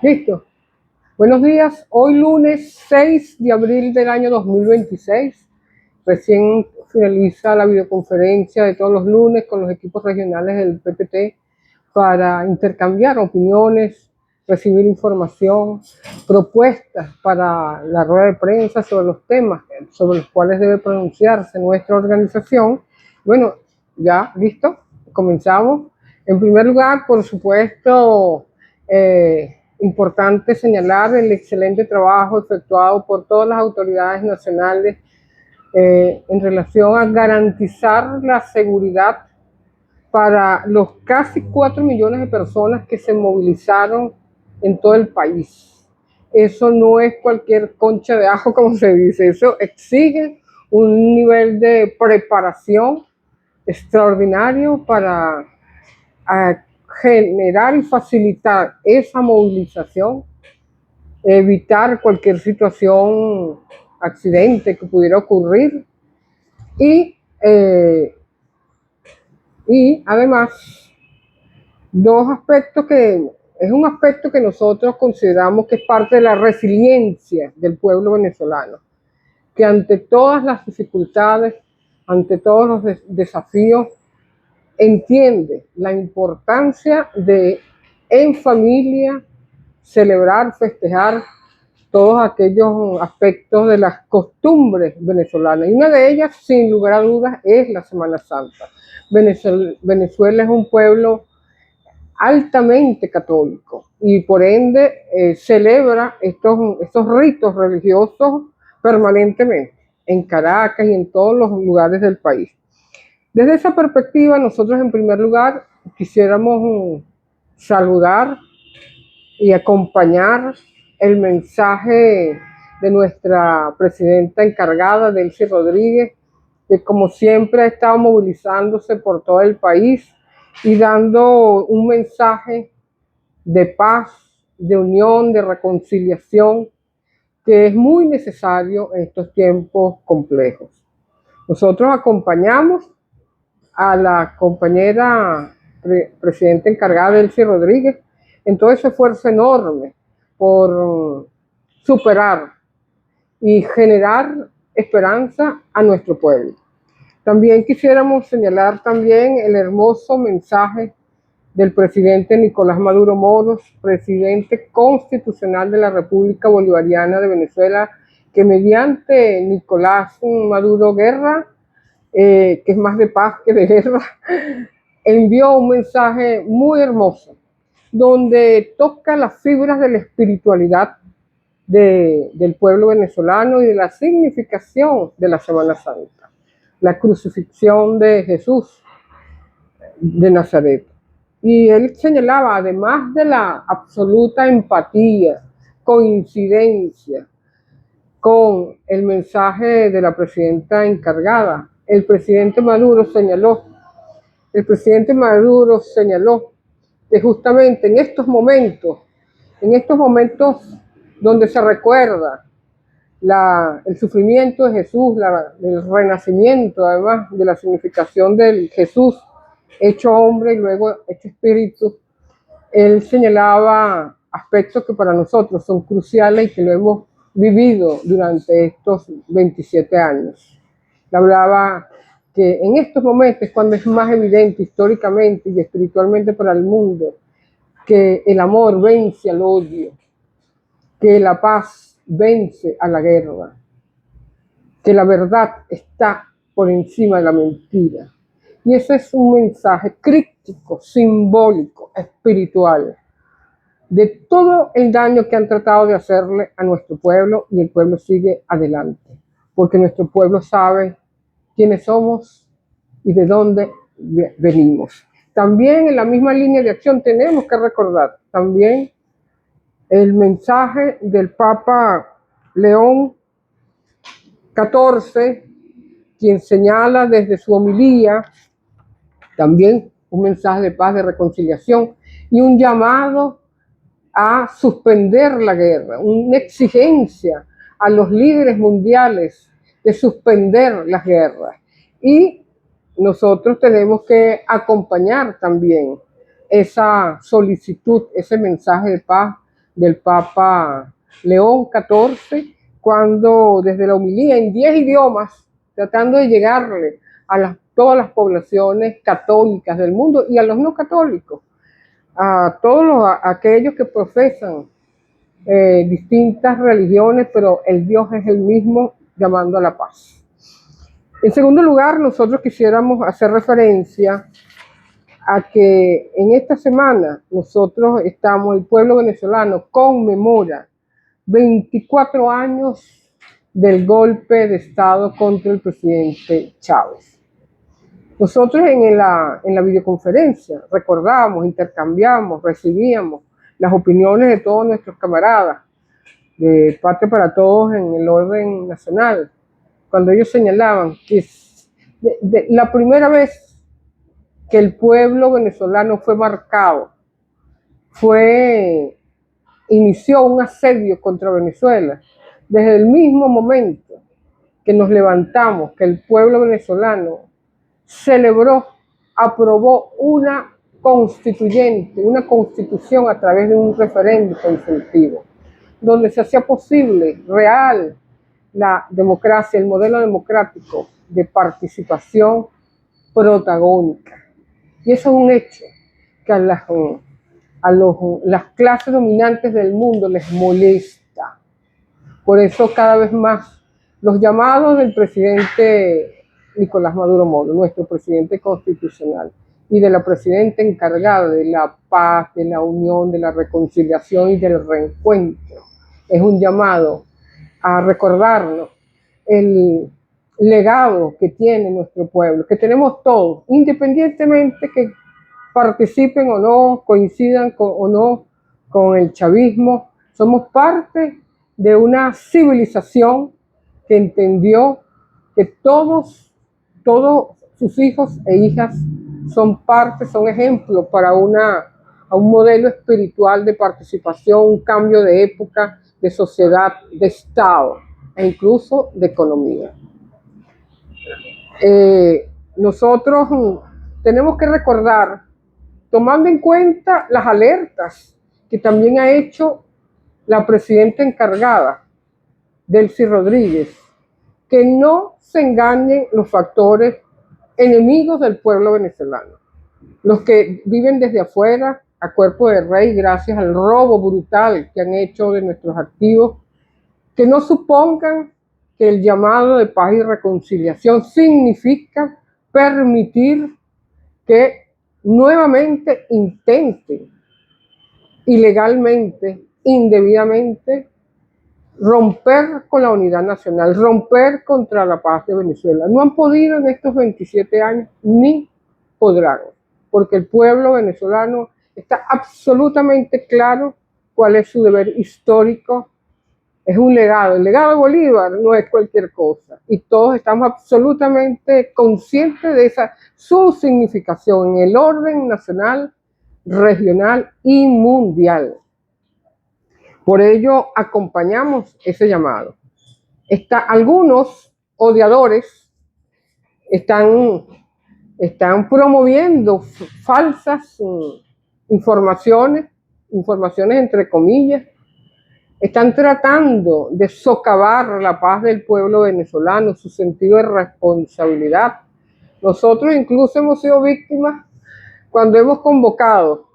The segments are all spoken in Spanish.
Listo. Buenos días. Hoy lunes 6 de abril del año 2026. Recién finaliza la videoconferencia de todos los lunes con los equipos regionales del PPT para intercambiar opiniones, recibir información, propuestas para la rueda de prensa sobre los temas sobre los cuales debe pronunciarse nuestra organización. Bueno, ya, listo. Comenzamos. En primer lugar, por supuesto, importante señalar el excelente trabajo efectuado por todas las autoridades nacionales en relación a garantizar la seguridad para los casi 4 millones de personas que se movilizaron en todo el país. Eso no es cualquier concha de ajo, como se dice, eso exige un nivel de preparación extraordinario para generar y facilitar esa movilización, evitar cualquier situación, accidente que pudiera ocurrir y, eh, y además dos aspectos que es un aspecto que nosotros consideramos que es parte de la resiliencia del pueblo venezolano, que ante todas las dificultades, ante todos los desafíos, entiende la importancia de en familia celebrar, festejar todos aquellos aspectos de las costumbres venezolanas. Y una de ellas, sin lugar a dudas, es la Semana Santa. Venezuela es un pueblo altamente católico y por ende celebra estos ritos religiosos permanentemente en Caracas y en todos los lugares del país. Desde esa perspectiva, nosotros en primer lugar quisiéramos saludar y acompañar el mensaje de nuestra presidenta encargada, Delcy Rodríguez, que como siempre ha estado movilizándose por todo el país y dando un mensaje de paz, de unión, de reconciliación, que es muy necesario en estos tiempos complejos. Nosotros acompañamos a la compañera presidenta encargada, Delcy Rodríguez, en todo ese esfuerzo enorme por superar y generar esperanza a nuestro pueblo. También quisiéramos señalar también el hermoso mensaje del presidente Nicolás Maduro Moros, presidente constitucional de la República Bolivariana de Venezuela, que mediante Nicolás Maduro Guerra, que es más de paz que de guerra, envió un mensaje muy hermoso, donde toca las fibras de la espiritualidad del pueblo venezolano y de la significación de la Semana Santa, la crucifixión de Jesús de Nazaret. Y él señalaba, además de la absoluta empatía, coincidencia con el mensaje de la presidenta encargada, el presidente Maduro señaló que justamente en estos momentos donde se recuerda el sufrimiento de Jesús, el renacimiento, además de la significación del Jesús hecho hombre y luego hecho espíritu, él señalaba aspectos que para nosotros son cruciales y que lo hemos vivido durante estos 27 años. Él hablaba que en estos momentos es cuando es más evidente históricamente y espiritualmente para el mundo que el amor vence al odio, que la paz vence a la guerra, que la verdad está por encima de la mentira. Y ese es un mensaje crítico, simbólico, espiritual, de todo el daño que han tratado de hacerle a nuestro pueblo, y el pueblo sigue adelante, porque nuestro pueblo sabe quiénes somos y de dónde venimos. También en la misma línea de acción tenemos que recordar también el mensaje del Papa León XIV, quien señala desde su homilía también un mensaje de paz, de reconciliación y un llamado a suspender la guerra, una exigencia a los líderes mundiales de suspender las guerras. Y nosotros tenemos que acompañar también esa solicitud, ese mensaje de paz del Papa León XIV, cuando desde la homilía en 10 idiomas, tratando de llegarle a todas las poblaciones católicas del mundo y a los no católicos, a todos aquellos que profesan distintas religiones, pero el Dios es el mismo, llamando a la paz. En segundo lugar, nosotros quisiéramos hacer referencia a que en esta semana el pueblo venezolano conmemora 24 años del golpe de Estado contra el presidente Chávez. Nosotros en la videoconferencia recordamos, intercambiamos, recibíamos las opiniones de todos nuestros camaradas de Patria para Todos en el orden nacional, cuando ellos señalaban que la primera vez que el pueblo venezolano fue marcado, inició un asedio contra Venezuela, desde el mismo momento que nos levantamos, que el pueblo venezolano celebró, aprobó una constitución a través de un referéndum consultivo, donde se hacía posible, real, la democracia, el modelo democrático de participación protagónica. Y eso es un hecho que a las clases dominantes del mundo les molesta. Por eso cada vez más los llamados del presidente Nicolás Maduro Moro, nuestro presidente constitucional, y de la presidenta encargada de la paz, de la unión, de la reconciliación y del reencuentro, es un llamado a recordarnos el legado que tiene nuestro pueblo, que tenemos todos, independientemente que participen o no, coincidan o no con el chavismo, somos parte de una civilización que entendió que todos sus hijos e hijas son ejemplos para un modelo espiritual de participación, un cambio de época, de sociedad, de Estado e incluso de economía. Nosotros tenemos que recordar, tomando en cuenta las alertas que también ha hecho la presidenta encargada, Delcy Rodríguez, que no se engañen los factores enemigos del pueblo venezolano, los que viven desde afuera a cuerpo de rey gracias al robo brutal que han hecho de nuestros activos, que no supongan que el llamado de paz y reconciliación significa permitir que nuevamente intenten ilegalmente, indebidamente, romper con la unidad nacional, romper contra la paz de Venezuela. No han podido en estos 27 años, ni podrán, porque el pueblo venezolano está absolutamente claro cuál es su deber histórico. Es un legado. El legado de Bolívar no es cualquier cosa. Y todos estamos absolutamente conscientes de su significación en el orden nacional, regional y mundial. Por ello, acompañamos ese llamado. Algunos odiadores están promoviendo falsas informaciones entre comillas. Están tratando de socavar la paz del pueblo venezolano, su sentido de responsabilidad. Nosotros incluso hemos sido víctimas cuando hemos convocado,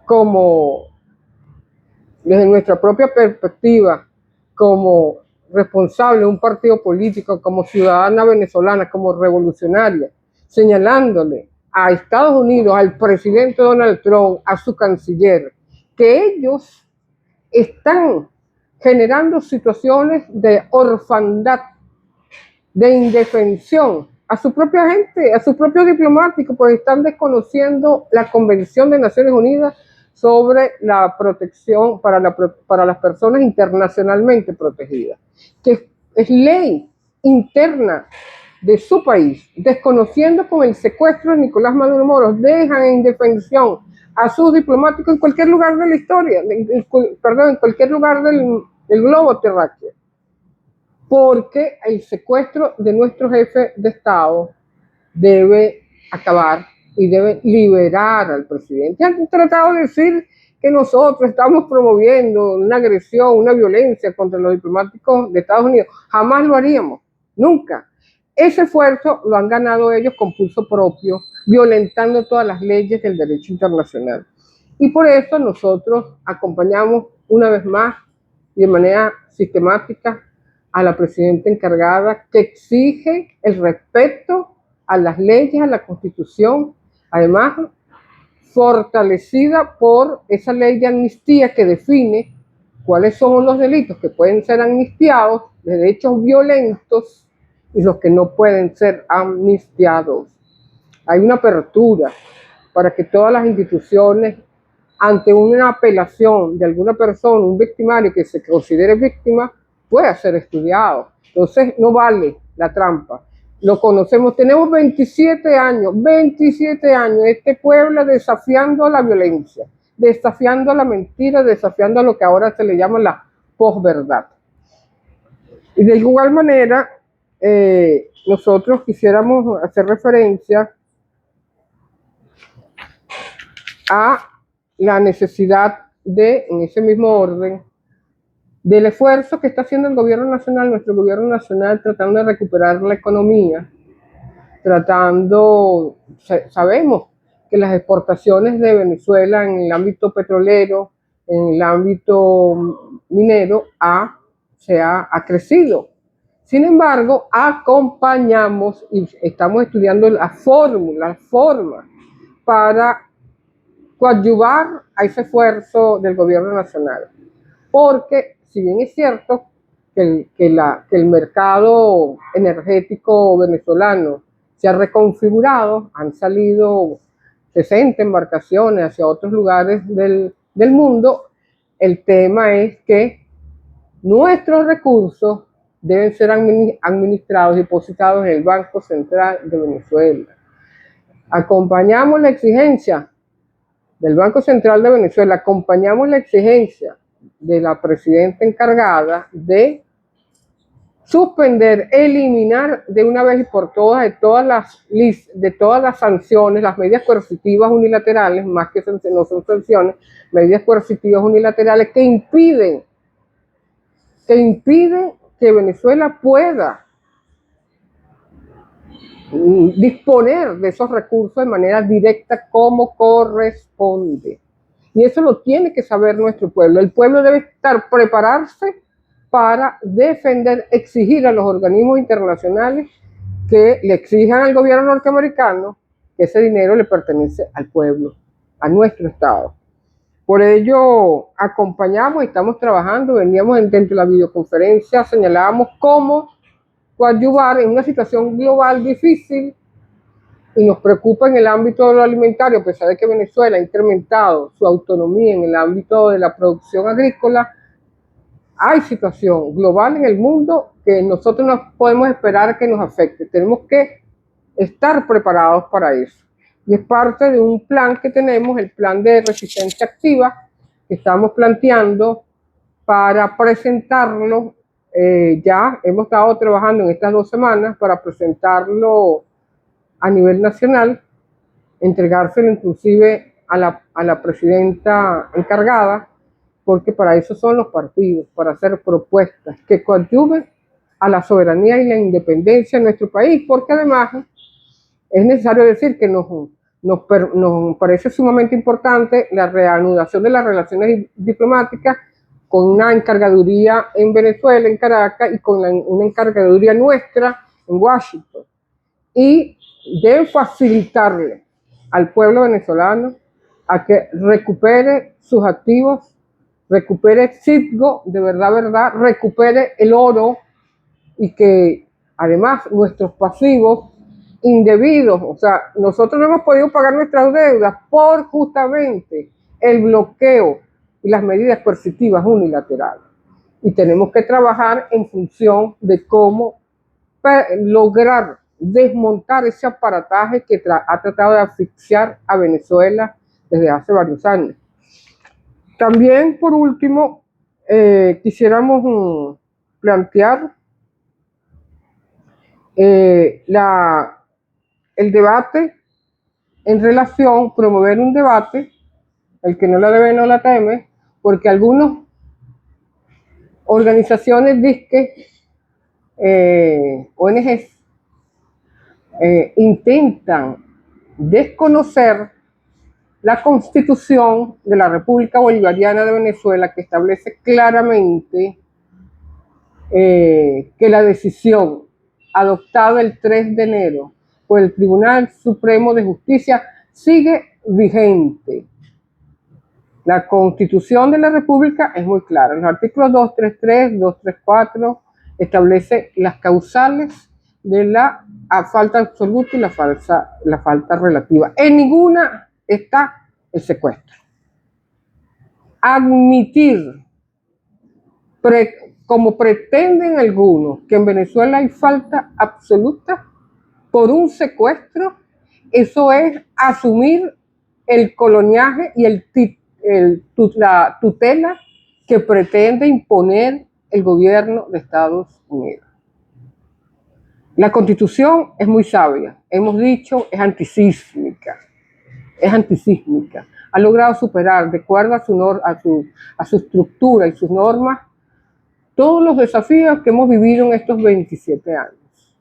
como desde nuestra propia perspectiva, como responsable de un partido político, como ciudadana venezolana, como revolucionaria, señalándole a Estados Unidos, al presidente Donald Trump, a su canciller, que ellos están generando situaciones de orfandad, de indefensión a su propia gente, a sus propios diplomáticos, pues están desconociendo la Convención de Naciones Unidas sobre la protección para las personas internacionalmente protegidas, que es ley interna de su país. Desconociendo con el secuestro de Nicolás Maduro Moro, dejan en indefensión a sus diplomáticos en cualquier lugar de la historia, en cualquier lugar del globo terráqueo, porque el secuestro de nuestro jefe de Estado debe acabar y debe liberar al presidente. Han tratado de decir que nosotros estamos promoviendo una agresión, una violencia contra los diplomáticos de Estados Unidos. Jamás lo haríamos, nunca. Ese esfuerzo lo han ganado ellos con pulso propio, violentando todas las leyes del derecho internacional. Y por eso nosotros acompañamos una vez más y de manera sistemática a la presidenta encargada, que exige el respeto a las leyes, a la Constitución, además fortalecida por esa ley de amnistía que define cuáles son los delitos que pueden ser amnistiados, derechos violentos y los que no pueden ser amnistiados. Hay una apertura para que todas las instituciones, ante una apelación de alguna persona, un victimario que se considere víctima, pueda ser estudiado. Entonces no vale la trampa. Lo conocemos, tenemos 27 años, este pueblo desafiando la violencia, desafiando la mentira, desafiando a lo que ahora se le llama la posverdad. Y de igual manera, nosotros quisiéramos hacer referencia a la necesidad de, en ese mismo orden, del esfuerzo que está haciendo el gobierno nacional, nuestro gobierno nacional, tratando de recuperar la economía, sabemos que las exportaciones de Venezuela en el ámbito petrolero, en el ámbito minero, ha crecido. Sin embargo, acompañamos y estamos estudiando la forma para coadyuvar a ese esfuerzo del gobierno nacional. Porque, si bien es cierto que el mercado energético venezolano se ha reconfigurado, han salido 60 embarcaciones hacia otros lugares del mundo, el tema es que nuestros recursos deben ser administrados, depositados en el Banco Central de Venezuela. Acompañamos la exigencia del Banco Central de Venezuela, acompañamos la exigencia de la presidenta encargada de suspender, eliminar de una vez y por todas de todas las sanciones, las medidas coercitivas unilaterales, más que no son sanciones, medidas coercitivas unilaterales que impiden que Venezuela pueda disponer de esos recursos de manera directa como corresponde. Y eso lo tiene que saber nuestro pueblo. El pueblo debe prepararse para defender, exigir a los organismos internacionales que le exijan al gobierno norteamericano que ese dinero le pertenece al pueblo, a nuestro Estado. Por ello, acompañamos y estamos trabajando, veníamos dentro de la videoconferencia, señalábamos cómo coadyuvar en una situación global difícil y nos preocupa en el ámbito de lo alimentario, a pesar de que Venezuela ha incrementado su autonomía en el ámbito de la producción agrícola. Hay situación global en el mundo que nosotros no podemos esperar que nos afecte. Tenemos que estar preparados para eso. Y es parte de un plan que tenemos, el plan de resistencia activa, que estamos planteando para presentarlo. Ya hemos estado trabajando en estas 2 semanas para presentarlo a nivel nacional, entregárselo inclusive a la presidenta encargada, porque para eso son los partidos, para hacer propuestas que coadyuven a la soberanía y la independencia de nuestro país, porque además es necesario decir que nos parece sumamente importante la reanudación de las relaciones diplomáticas con una encargaduría en Venezuela, en Caracas, y con una encargaduría nuestra en Washington. Y debe facilitarle al pueblo venezolano a que recupere sus activos, recupere Citgo, de verdad, recupere el oro, y que además nuestros pasivos indebidos, o sea, nosotros no hemos podido pagar nuestras deudas por justamente el bloqueo y las medidas coercitivas unilaterales. Y tenemos que trabajar en función de cómo lograr desmontar ese aparataje que ha tratado de asfixiar a Venezuela desde hace varios años. También, por último, quisiéramos plantear el debate en relación, promover un debate el que no la debe no la teme, porque algunas organizaciones disque, ONGs, intentan desconocer la Constitución de la República Bolivariana de Venezuela, que establece claramente que la decisión adoptada el 3 de enero por el Tribunal Supremo de Justicia sigue vigente. La Constitución de la República es muy clara. Los artículos 233, 234 establece las causales de la falta absoluta y la falta relativa. En ninguna está el secuestro. Admitir, como pretenden algunos, que en Venezuela hay falta absoluta por un secuestro, eso es asumir el coloniaje y la tutela que pretende imponer el gobierno de Estados Unidos. La Constitución es muy sabia, hemos dicho, es antisísmica, ha logrado superar, de acuerdo a su estructura y sus normas, todos los desafíos que hemos vivido en estos 27 años.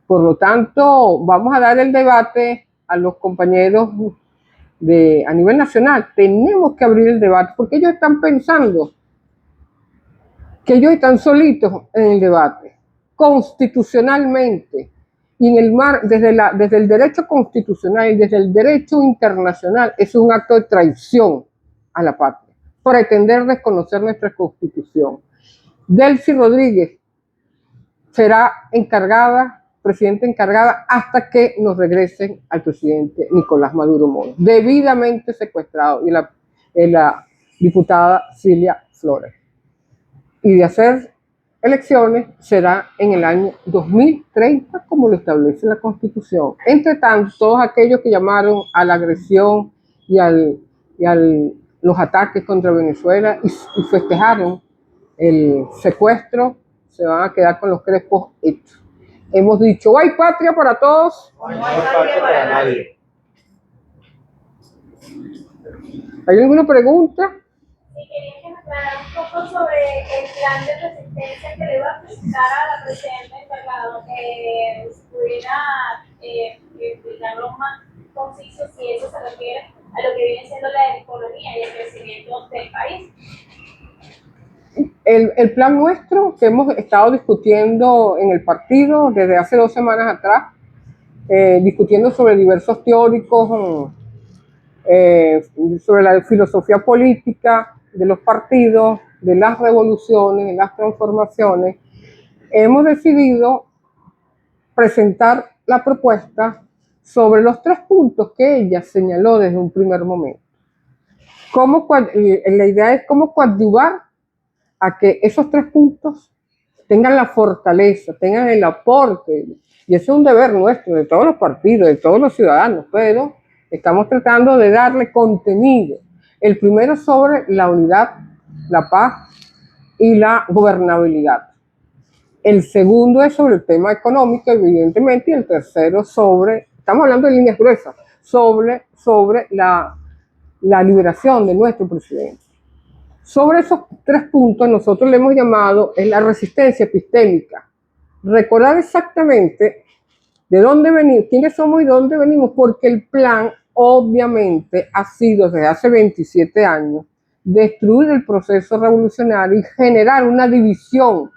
Por lo tanto, vamos a dar el debate a los compañeros a nivel nacional. Tenemos que abrir el debate, porque ellos están pensando que ellos están solitos en el debate, constitucionalmente, y desde el derecho constitucional y desde el derecho internacional, es un acto de traición a la patria, pretender desconocer nuestra Constitución. Delcy Rodríguez será presidenta encargada hasta que nos regresen al presidente Nicolás Maduro Moro, debidamente secuestrado, y la diputada Cilia Flores. Y de hacer elecciones será en el año 2030, como lo establece la Constitución. Entre tanto, todos aquellos que llamaron a la agresión y los ataques contra Venezuela y festejaron el secuestro, se van a quedar con los crespos hechos. Hemos dicho, ¿hay patria para todos? No hay patria para nadie. ¿Hay alguna pregunta? Sí, quería que me aclarara un poco sobre el plan de resistencia que le iba a presentar a la presidenta encargada, que pudiera explicarlo más conciso si eso se refiere a lo que viene siendo la economía y el crecimiento del país. El plan nuestro, que hemos estado discutiendo en el partido desde hace 2 semanas atrás, discutiendo sobre diversos teóricos, sobre la filosofía política de los partidos, de las revoluciones, de las transformaciones, hemos decidido presentar la propuesta sobre los 3 puntos que ella señaló desde un primer momento. La idea es cómo coadyuvar a que esos 3 puntos tengan la fortaleza, tengan el aporte, y eso es un deber nuestro, de todos los partidos, de todos los ciudadanos, pero estamos tratando de darle contenido. El primero sobre la unidad, la paz y la gobernabilidad. El segundo es sobre el tema económico, evidentemente, y el tercero estamos hablando de líneas gruesas, sobre la liberación de nuestro presidente. Sobre esos 3 puntos nosotros le hemos llamado la resistencia epistémica. Recordar exactamente de dónde venimos, quiénes somos y dónde venimos, porque el plan obviamente ha sido desde hace 27 años destruir el proceso revolucionario y generar una división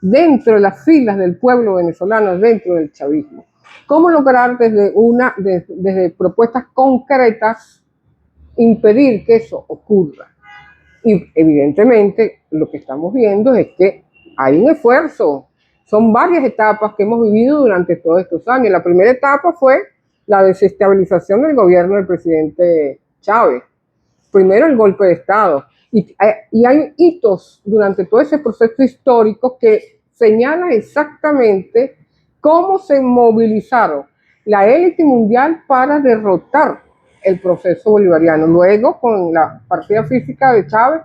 dentro de las filas del pueblo venezolano, dentro del chavismo. ¿Cómo lograr desde propuestas concretas impedir que eso ocurra? Y evidentemente lo que estamos viendo es que hay un esfuerzo. Son varias etapas que hemos vivido durante todos estos años. La primera etapa fue la desestabilización del gobierno del presidente Chávez. Primero el golpe de Estado. Y hay hitos durante todo ese proceso histórico que señalan exactamente cómo se movilizaron la élite mundial para derrotar el proceso bolivariano. Luego, con la partida física de Chávez,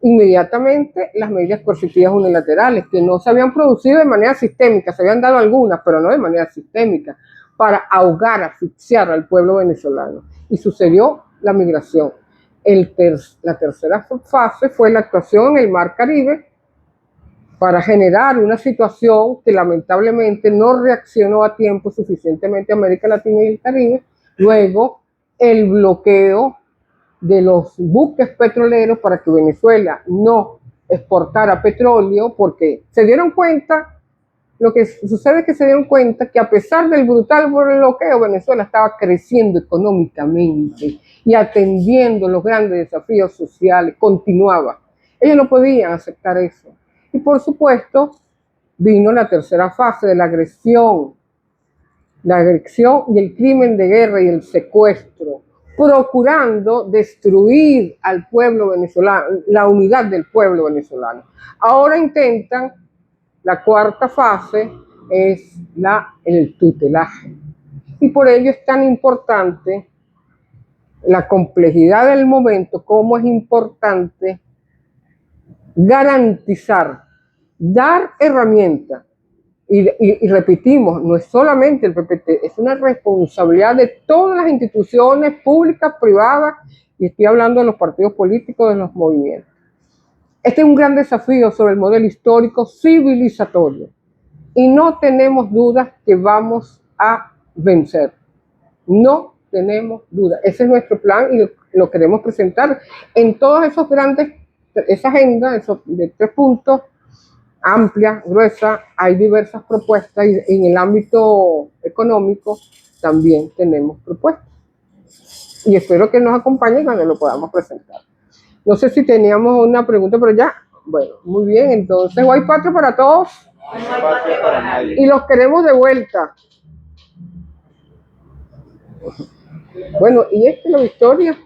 inmediatamente las medidas coercitivas unilaterales, que no se habían producido de manera sistémica, se habían dado algunas, pero no de manera sistémica, para ahogar, asfixiar al pueblo venezolano. Y sucedió la migración. La tercera fase fue la actuación en el Mar Caribe para generar una situación que lamentablemente no reaccionó a tiempo suficientemente América Latina y el Caribe. Luego, el bloqueo de los buques petroleros para que Venezuela no exportara petróleo, porque se dieron cuenta, lo que sucede es que se dieron cuenta que a pesar del brutal bloqueo, Venezuela estaba creciendo económicamente y atendiendo los grandes desafíos sociales, continuaba. Ellos no podían aceptar eso. Y por supuesto, vino la tercera fase de la agresión y el crimen de guerra y el secuestro, procurando destruir al pueblo venezolano, la unidad del pueblo venezolano. Ahora intentan, la cuarta fase es el tutelaje. Y por ello es tan importante la complejidad del momento, como es importante garantizar, dar herramientas. Y repetimos, no es solamente el PPT, es una responsabilidad de todas las instituciones públicas, privadas, y estoy hablando de los partidos políticos, de los movimientos. Este es un gran desafío sobre el modelo histórico civilizatorio y no tenemos dudas que vamos a vencer. No tenemos dudas. Ese es nuestro plan y lo queremos presentar en todos esos grandes, esa agenda de 3 puntos, amplia, gruesa. Hay diversas propuestas y en el ámbito económico también tenemos propuestas. Y espero que nos acompañen cuando lo podamos presentar. No sé si teníamos una pregunta, pero ya. Bueno, muy bien. Entonces, ¿hay patria para todos? No hay patria para nadie. Y los queremos de vuelta. Bueno, y la victoria.